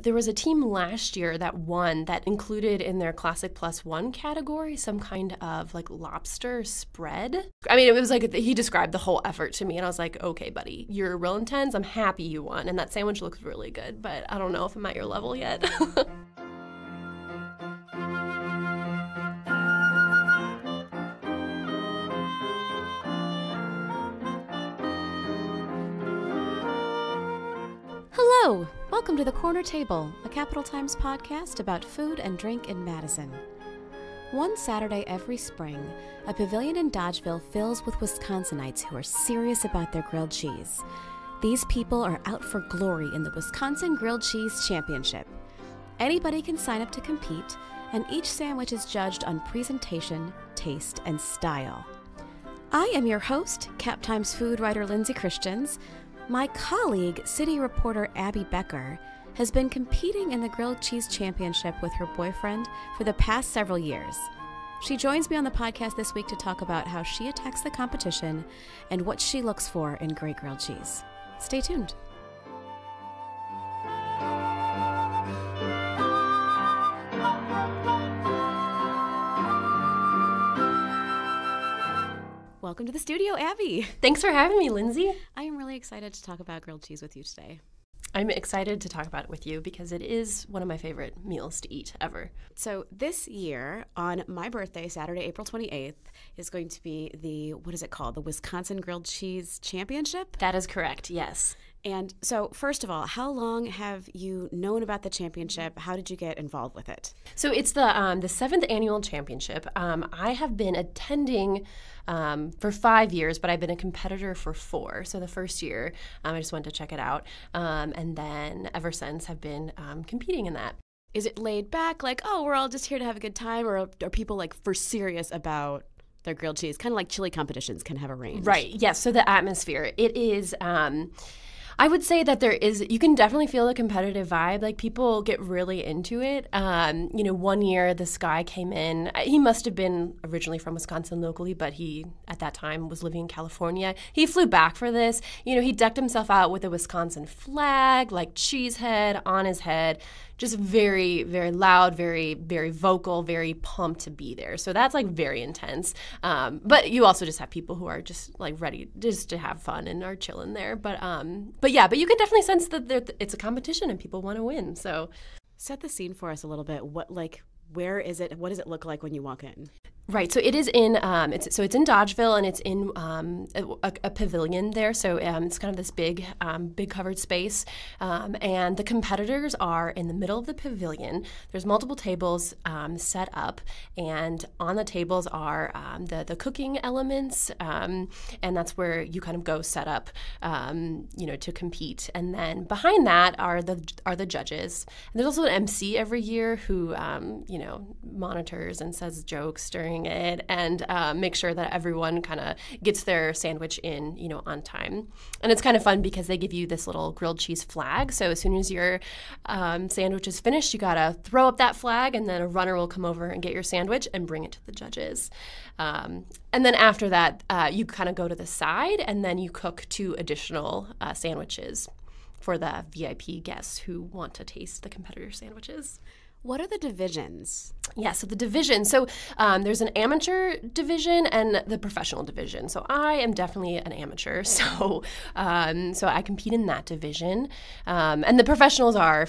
there was a team last year that won that included in their Classic Plus One category some kind of like lobster spread. I mean, it was like he described the whole effort to me, and I was like, okay, buddy, you're real intense. I'm happy you won, and that sandwich looks really good, but I don't know if I'm at your level yet. Hello! Welcome to The Corner Table, a Capital Times podcast about food and drink in Madison. One Saturday every spring, a pavilion in Dodgeville fills with Wisconsinites who are serious about their grilled cheese. These people are out for glory in the Wisconsin Grilled Cheese Championship. Anybody can sign up to compete, and each sandwich is judged on presentation, taste, and style. I am your host, Cap Times food writer Lindsay Christians. My colleague, city reporter Abby Becker, has been competing in the Grilled Cheese Championship with her boyfriend for the past several years. She joins me on the podcast this week to talk about how she attacks the competition and what she looks for in great grilled cheese. Stay tuned. Welcome to the studio, Abby. Thanks for having me, Lindsay. I am really excited to talk about grilled cheese with you today. I'm excited to talk about it with you because it is one of my favorite meals to eat ever. So this year, on my birthday, Saturday, April 28th, is going to be the Wisconsin Grilled Cheese Championship? That is correct, yes. And so, first of all, how long have you known about the championship? How did you get involved with it? So it's the 7th annual championship. I have been attending for 5 years, but I've been a competitor for 4. So the first year, I just went to check it out. And then ever since, have been competing in that. Is it laid back, like, oh, we're all just here to have a good time? Or are people, like, for serious about their grilled cheese? Kind of like chili competitions can have a range. Right, yes. So the atmosphere, it is... I would say that you can definitely feel a competitive vibe. Like, people get really into it. One year this guy came in. He must have been originally from Wisconsin locally, but he, at that time, was living in California. He flew back for this. He decked himself out with a Wisconsin flag, like cheesehead on his head. Just very, very loud, very, very vocal, very pumped to be there. So that's like very intense. But you also just have people who are just like ready just to have fun and are chilling there. But you can definitely sense that it's a competition and people want to win. So set the scene for us a little bit. Where is it? What does it look like when you walk in? Right, so it is in it's in Dodgeville, and it's in a pavilion there. So it's kind of this big covered space, and the competitors are in the middle of the pavilion. There's multiple tables set up, and on the tables are the cooking elements, and that's where you kind of go set up, to compete. And then behind that are the judges. And there's also an MC every year who monitors and says jokes during it and make sure that everyone kind of gets their sandwich in, on time. And it's kind of fun because they give you this little grilled cheese flag. So as soon as your sandwich is finished, you got to throw up that flag, and then a runner will come over and get your sandwich and bring it to the judges. And then after that, you kind of go to the side, and then you cook 2 additional sandwiches for the VIP guests who want to taste the competitor sandwiches. What are the divisions? Yeah, so the division. So there's an amateur division and the professional division. So I am definitely an amateur. So I compete in that division. And the professionals are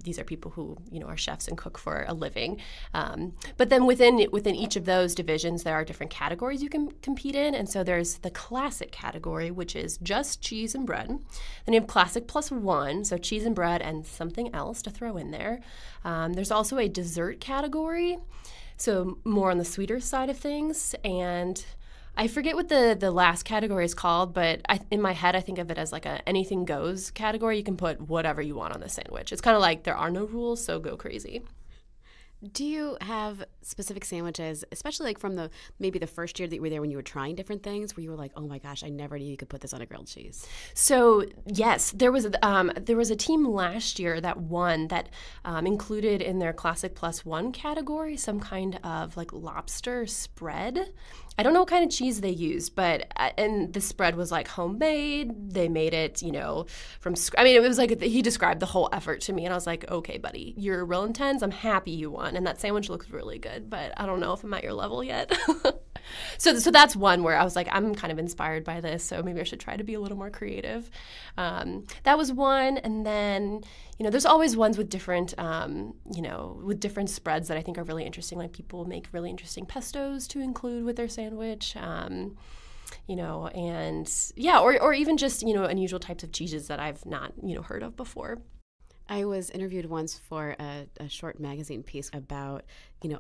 these are people who, are chefs and cook for a living. But then within each of those divisions, there are different categories you can compete in. And so there's the classic category, which is just cheese and bread. Then you have classic plus 1, so cheese and bread and something else to throw in there. There's also a dessert category, so more on the sweeter side of things. And I forget what the last category is called, but in my head I think of it as like a anything goes category. You can put whatever you want on the sandwich. It's kind of like there are no rules, so go crazy. Do you have specific sandwiches, especially like from maybe the first year that you were there when you were trying different things, where you were like, oh my gosh, I never knew you could put this on a grilled cheese? So yes, there was a team last year that won that included in their Classic Plus One category some kind of like lobster spread. I don't know what kind of cheese they used, but and the spread was like homemade. They made it, from I mean, it was like he described the whole effort to me, and I was like, okay, buddy, you're real intense. I'm happy you won, and that sandwich looks really good, but I don't know if I'm at your level yet. So that's one where I was like, I'm kind of inspired by this, so maybe I should try to be a little more creative. That was one, and then there's always ones with different with different spreads that I think are really interesting. Like people make really interesting pestos to include with their sandwich. And yeah, or even just unusual types of cheeses that I've not heard of before. I was interviewed once for a short magazine piece about,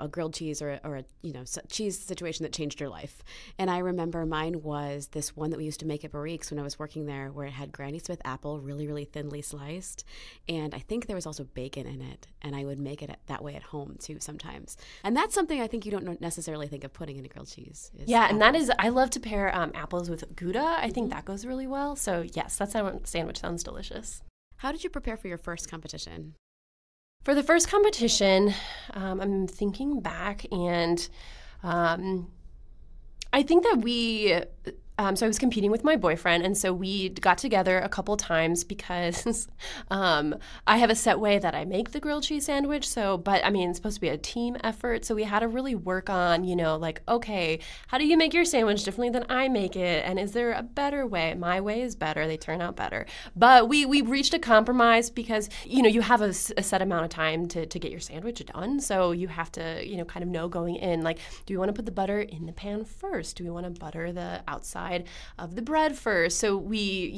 a grilled cheese or a cheese situation that changed your life. And I remember mine was this one that we used to make at Barrique's when I was working there, where it had Granny Smith apple, really, really thinly sliced. And I think there was also bacon in it. And I would make it that way at home, too, sometimes. And that's something I think you don't necessarily think of putting in a grilled cheese. Yeah, apples. And that is, I love to pair apples with Gouda. I think that goes really well. So, yes, that sandwich sounds delicious. How did you prepare for your first competition? For the first competition, I'm thinking back, and I think that so I was competing with my boyfriend, and so we got together a couple times because I have a set way that I make the grilled cheese sandwich. But I mean, it's supposed to be a team effort, so we had to really work on, like, okay, how do you make your sandwich differently than I make it, and is there a better way? My way is better; they turn out better. But we reached a compromise because you have a set amount of time to get your sandwich done, so you have to kind of know going in, like, do we want to put the butter in the pan first? Do we want to butter the outside of the bread first? So we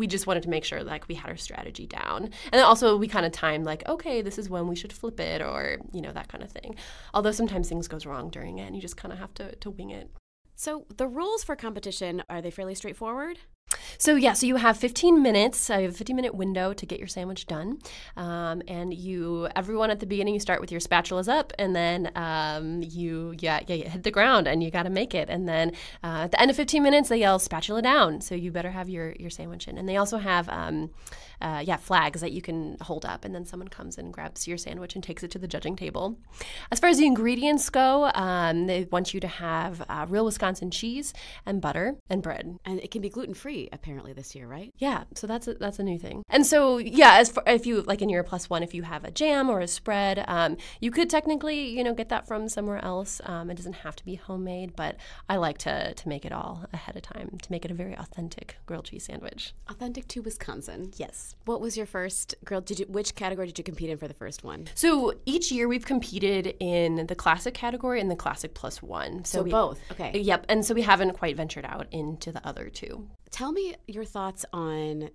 just wanted to make sure like we had our strategy down. And then also we kind of timed like, okay, this is when we should flip it, or that kind of thing. Although sometimes things goes wrong during it and you just kind of have to wing it. So the rules for competition, are they fairly straightforward? So you have 15 minutes. I have a 15-minute window to get your sandwich done. And everyone at the beginning, you start with your spatulas up, and then you hit the ground and you got to make it. And then at the end of 15 minutes, they yell spatula down. So you better have your sandwich in. And they also have flags that you can hold up, and then someone comes and grabs your sandwich and takes it to the judging table. As far as the ingredients go, they want you to have real Wisconsin cheese and butter and bread. And it can be gluten-free apparently this year, right? Yeah, so that's a new thing. And so if you like in your +1, if you have a jam or a spread, you could technically get that from somewhere else. It doesn't have to be homemade, but I like to make it all ahead of time to make it a very authentic grilled cheese sandwich. Authentic to Wisconsin. Yes. What was your first which category did you compete in for the first one? So each year we've competed in the classic category and the Classic +1. So both. Okay. Yep. And so we haven't quite ventured out into the other two. Tell me your thoughts on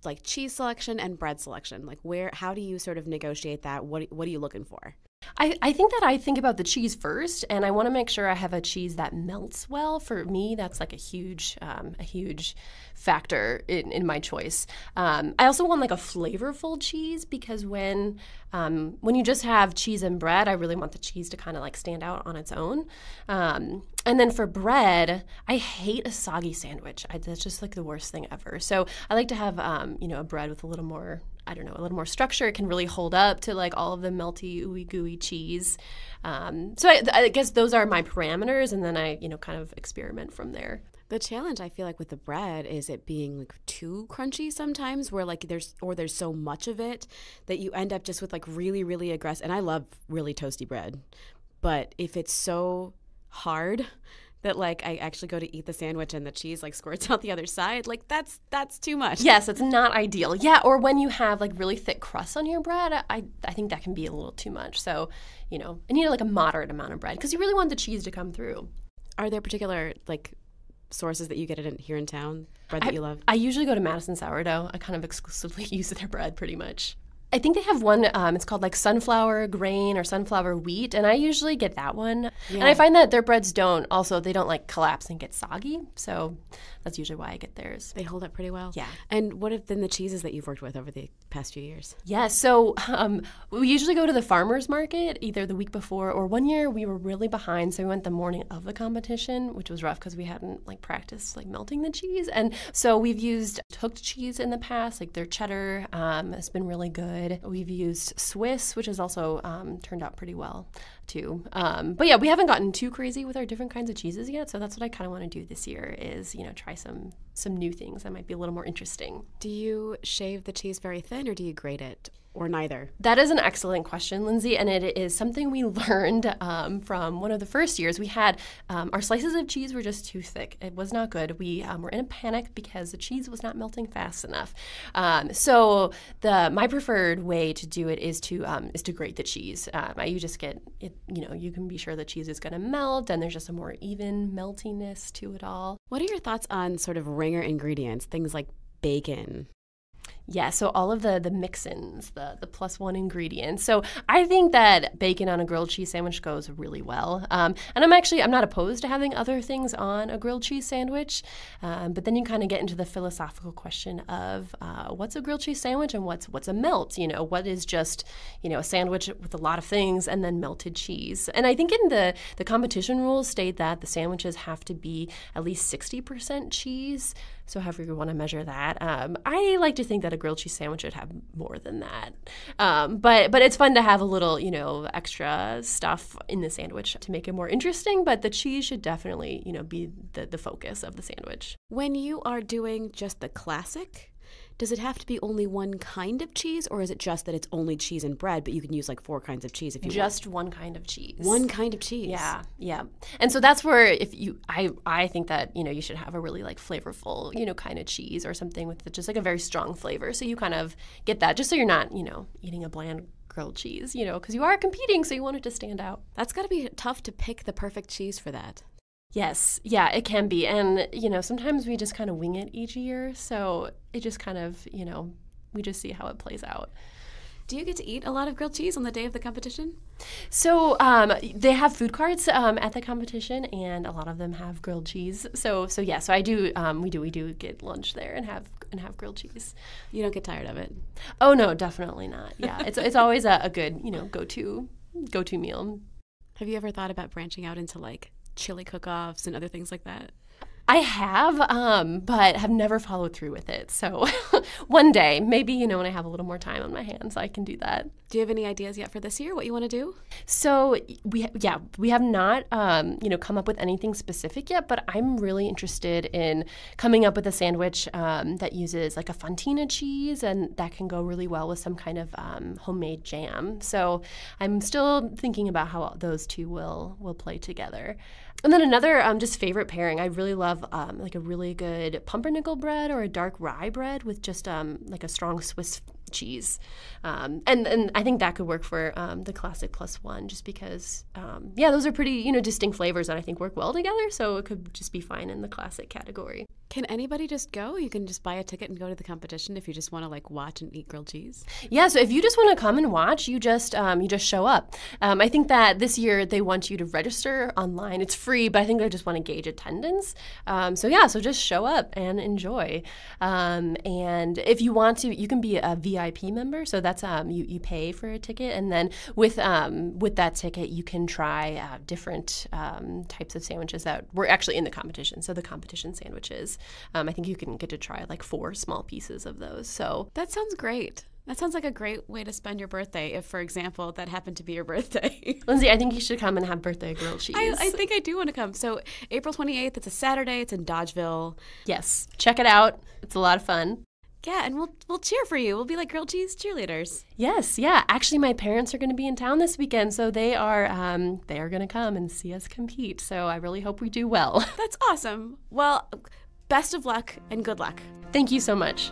like cheese selection and bread selection. Like how do you sort of negotiate that? What are you looking for? I think that I think about the cheese first, and I want to make sure I have a cheese that melts well. For me, that's like a huge factor in my choice. I also want like a flavorful cheese, because when you just have cheese and bread, I really want the cheese to kind of like stand out on its own. And then for bread, I hate a soggy sandwich. That's just like the worst thing ever. So I like to have a bread with a little more structure. It can really hold up to like all of the melty, ooey gooey cheese. So I guess those are my parameters, and then I kind of experiment from there. The challenge I feel like with the bread is it being like too crunchy sometimes, where like there's so much of it that you end up just with like really, really aggressive. And I love really toasty bread, but if it's so hard that like I actually go to eat the sandwich and the cheese like squirts out the other side, like that's too much. Yes, it's not ideal. Yeah, or when you have like really thick crust on your bread, I think that can be a little too much. So, you need like a moderate amount of bread because you really want the cheese to come through. Are there particular like sources that you get it here in town, bread that you love? I usually go to Madison Sourdough. I kind of exclusively use their bread pretty much. I think they have one, it's called like sunflower grain or sunflower wheat, and I usually get that one. Yeah. And I find that their breads they don't like collapse and get soggy, so that's usually why I get theirs. They hold up pretty well. Yeah. And what have been the cheeses that you've worked with over the past few years? Yeah, so we usually go to the farmer's market either the week before, or one year we were really behind, so we went the morning of the competition, which was rough because we hadn't like practiced like melting the cheese. And so we've used hooked cheese in the past, like their cheddar has been really good. We've used Swiss, which has also turned out pretty well too. But yeah, we haven't gotten too crazy with our different kinds of cheeses yet, so that's what I kind of want to do this year is, try some new things that might be a little more interesting. Do you shave the cheese very thin or do you grate it? Or neither? That is an excellent question, Lindsay, and it is something we learned from one of the first years. We had our slices of cheese were just too thick. It was not good. We were in a panic because the cheese was not melting fast enough. So my preferred way to do it is to grate the cheese. You just get it. You can be sure the cheese is going to melt, and there's just a more even meltiness to it all. What are your thoughts on sort of ringer ingredients, things like bacon? Yeah, so all of the mix-ins, the +1 ingredients. So I think that bacon on a grilled cheese sandwich goes really well. And I'm not opposed to having other things on a grilled cheese sandwich. But then you kind of get into the philosophical question of what's a grilled cheese sandwich and what's a melt? What is just, a sandwich with a lot of things and then melted cheese? And I think in the competition rules state that the sandwiches have to be at least 60% cheese. So however you want to measure that. I like to think that a grilled cheese sandwich should have more than that. But it's fun to have a little, extra stuff in the sandwich to make it more interesting. But the cheese should definitely, be the focus of the sandwich. When you are doing just the classic, does it have to be only one kind of cheese, or is it just that it's only cheese and bread, but you can use like 4 kinds of cheese if you want? Just one kind of cheese. One kind of cheese. Yeah. And so that's where I think that, you should have a really like flavorful, kind of cheese or something with just like a very strong flavor. So you kind of get that just so you're not, eating a bland grilled cheese, because you are competing, so you want it to stand out. That's got to be tough to pick the perfect cheese for that. Yes. Yeah, it can be. And, sometimes we just kind of wing it each year. So it just kind of, we just see how it plays out. Do you get to eat a lot of grilled cheese on the day of the competition? So they have food carts at the competition, and a lot of them have grilled cheese. So I do. We do get lunch there and have grilled cheese. You don't get tired of it? Oh no, definitely not. Yeah, it's always a good go-to meal. Have you ever thought about branching out into like chili cook-offs and other things like that? I have, but have never followed through with it. So one day, maybe, when I have a little more time on my hands, I can do that. Do you have any ideas yet for this year, what you want to do? So we have not, come up with anything specific yet, but I'm really interested in coming up with a sandwich that uses like a fontina cheese, and that can go really well with some kind of homemade jam. So I'm still thinking about how those two will play together. And then another just favorite pairing, I really love like a really good pumpernickel bread or a dark rye bread with just like a strong Swiss cheese. And I think that could work for the classic +1 just because, those are pretty, distinct flavors that I think work well together. So it could just be fine in the classic category. Can anybody just go? You can just buy a ticket and go to the competition if you just want to like watch and eat grilled cheese? Yeah, so if you just want to come and watch, you just show up. I think that this year they want you to register online. It's free, but I think they just want to gauge attendance. So just show up and enjoy. And if you want to, you can be a VIP member. So that's you pay for a ticket, and then with that ticket you can try different types of sandwiches that were actually in the competition. So the competition sandwiches. I think you can get to try like 4 small pieces of those. So that sounds great. That sounds like a great way to spend your birthday if, for example, that happened to be your birthday. Lindsay, I think you should come and have birthday grilled cheese. I think I do want to come. So April 28th, it's a Saturday. It's in Dodgeville. Yes. Check it out. It's a lot of fun. Yeah, and we'll cheer for you. We'll be like grilled cheese cheerleaders. Yes, yeah. Actually, my parents are going to be in town this weekend, so they are going to come and see us compete. So I really hope we do well. That's awesome. Well, best of luck and good luck. Thank you so much.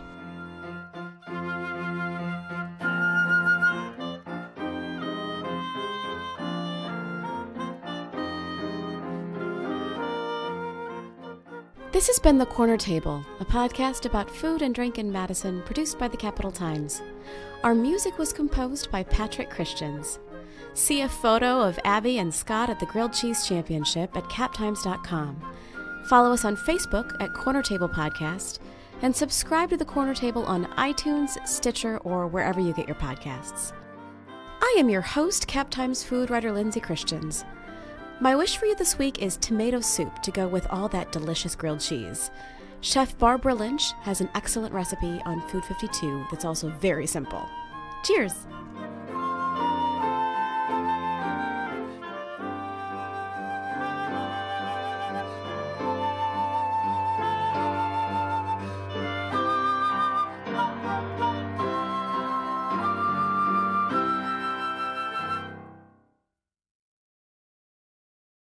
This has been The Corner Table, a podcast about food and drink in Madison, produced by the Capital Times. Our music was composed by Patrick Christians. See a photo of Abby and Scott at the Grilled Cheese Championship at captimes.com. Follow us on Facebook at Corner Table Podcast, and subscribe to The Corner Table on iTunes, Stitcher, or wherever you get your podcasts. I am your host, Cap Times food writer Lindsay Christians. My wish for you this week is tomato soup to go with all that delicious grilled cheese. Chef Barbara Lynch has an excellent recipe on Food 52 that's also very simple. Cheers!